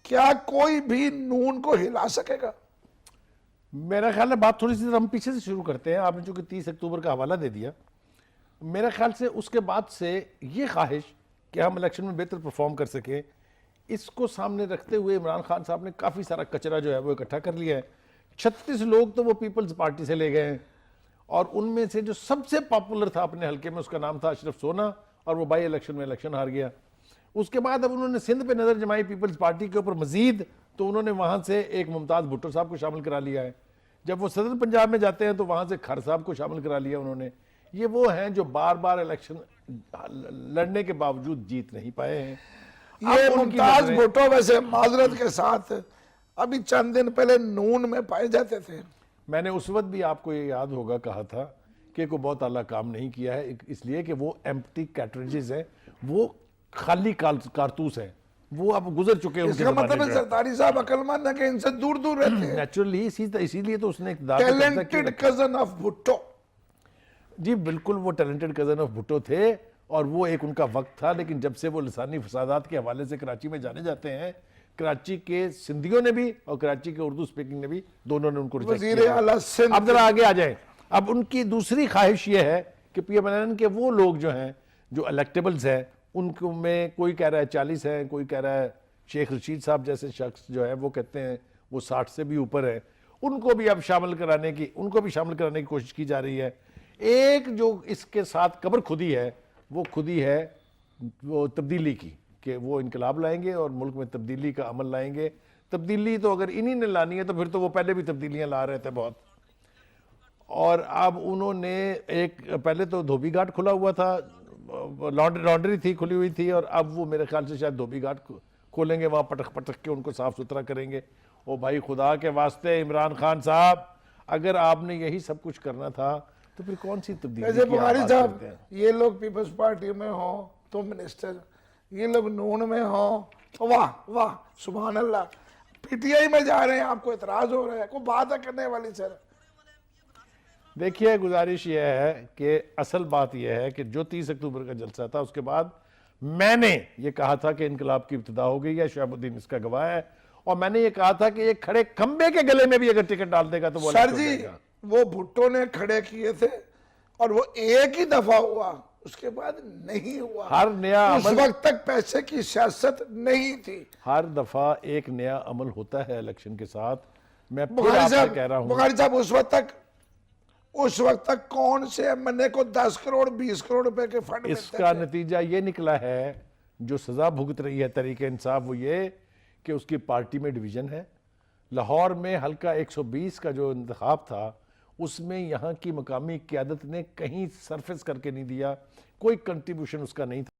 क्या कोई भी नून को हिला सकेगा? मेरा ख्याल है बात थोड़ी सी हम पीछे से शुरू करते हैं। आपने चूंकि 30 अक्टूबर का हवाला दे दिया, मेरा ख्याल से उसके बाद से ये ख्वाहिश कि हम इलेक्शन में बेहतर परफॉर्म कर सकें, इसको सामने रखते हुए इमरान खान साहब ने काफ़ी सारा कचरा जो है वो इकट्ठा कर लिया है। 36 लोग तो वो पीपल्स पार्टी से ले गए हैं, और उनमें से जो सबसे पॉपुलर था अपने हल्के में उसका नाम था अशरफ सोना, और वो बाई इलेक्शन में इलेक्शन हार गया। उसके बाद अब उन्होंने सिंध पे नज़र जमाई पीपल्स पार्टी के ऊपर मजीद, तो उन्होंने वहाँ से एक मुमताज़ भुट्टो साहब को शामिल करा लिया है। जब वो सदर पंजाब में जाते हैं तो वहाँ से खर साहब को शामिल करा लिया उन्होंने। ये वो हैं जो बार बार इलेक्शन लड़ने के बावजूद जीत नहीं पाए हैं। ये मुमताज भुट्टो वैसे माजरत के साथ अभी चंद दिन पहले नून में पाए जाते थे। मैंने उस वक्त भी आपको ये याद होगा कहा था कि कोई बहुत आला काम नहीं किया है, इसलिए कि वो एम्प्टी कैटरेजेस हैं, वो खाली कारतूस है, वो अब गुजर चुके हैं। इसका मतलब है सरदारी साहब अकलमंद है कि इनसे दूर दूर रहते हैं। नेचुरली इसीलिए तो उसने टैलेंटेड कजन ऑफ भुट्टो। जी बिल्कुल, वो टैलेंटेड कजन ऑफ भुट्टो थे, और वो एक उनका वक्त था। लेकिन जब से वो लिसानी फसादात के हवाले से कराची में जाने जाते हैं, कराची के सिंधियों ने भी और कराची के उर्दू स्पीकिंग ने भी, दोनों ने उनको रिजेक्ट किया। अब जरा आगे आ जाए। अब उनकी दूसरी ख्वाहिश ये है कि PMLN के वो लोग जो हैं जो इलेक्टेबल्स हैं, उनको में कोई कह रहा है 40 है, कोई कह रहा है शेख रशीद साहब जैसे शख्स जो है वो कहते हैं वो 60 से भी ऊपर है, उनको भी अब शामिल कराने की कोशिश की जा रही है। एक जो इसके साथ कब्र खुदी है वो खुदी है वो तब्दीली की, कि वो इनकलाब लाएंगे और मुल्क में तब्दीली का अमल लाएंगे। तब्दीली तो अगर इन्हीं ने लानी है तो फिर तो वो पहले भी तब्दीलियां ला रहे थे बहुत। और अब उन्होंने एक, पहले तो धोबी घाट खुला हुआ था, लॉन्ड्री थी खुली हुई थी, और अब वो मेरे ख्याल से शायद धोबी घाट खोलेंगे, वहाँ पटक पटक के उनको साफ सुथरा करेंगे। ओ भाई खुदा के वास्ते इमरान खान साहब, अगर आपने यही सब कुछ करना था तो फिर कौन सी तब्दीली? बुखारी साहब, ये लोग पीपल्स पार्टी में हो तो मिनिस्टर, ये लोग नून में हो तो वाह वाह सुभान अल्लाह, PTI में जा रहे हैं, आपको एतराज हो रहा है? कोई बात है करने वाली? सर देखिए, गुजारिश यह है कि असल बात यह है कि जो 30 अक्टूबर का जलसा था उसके बाद मैंने ये कहा था कि इनकलाब की इब्तिदा हो गई है, शहाबुद्दीन इसका गवाह है, और मैंने ये कहा था कि एक खड़े खंबे के गले में भी अगर टिकट डाल देगा तो वो सर जी, वो भुट्टो ने खड़े किए थे और वो एक ही दफा हुआ, उसके बाद नहीं हुआ। हर नया उस वक्त तक पैसे की सियासत नहीं थी। हर दफा एक नया अमल होता है इलेक्शन के साथ। मैं फिर आपसे कह रहा हूं, बुखारी साहब, उस वक्त तक कौन से एमएनए को 10 करोड़ 20 करोड़ रुपए के फंड मिलते थे? इसका नतीजा ये निकला है, जो सजा भुगत रही है तरीके इंसाफ, वो ये कि उसकी पार्टी में डिवीजन है। लाहौर में हल्का 120 का जो इंतखाब था उसमें यहाँ की मकामी क़यादत ने कहीं सरफेस करके नहीं दिया, कोई कंट्रीब्यूशन उसका नहीं था।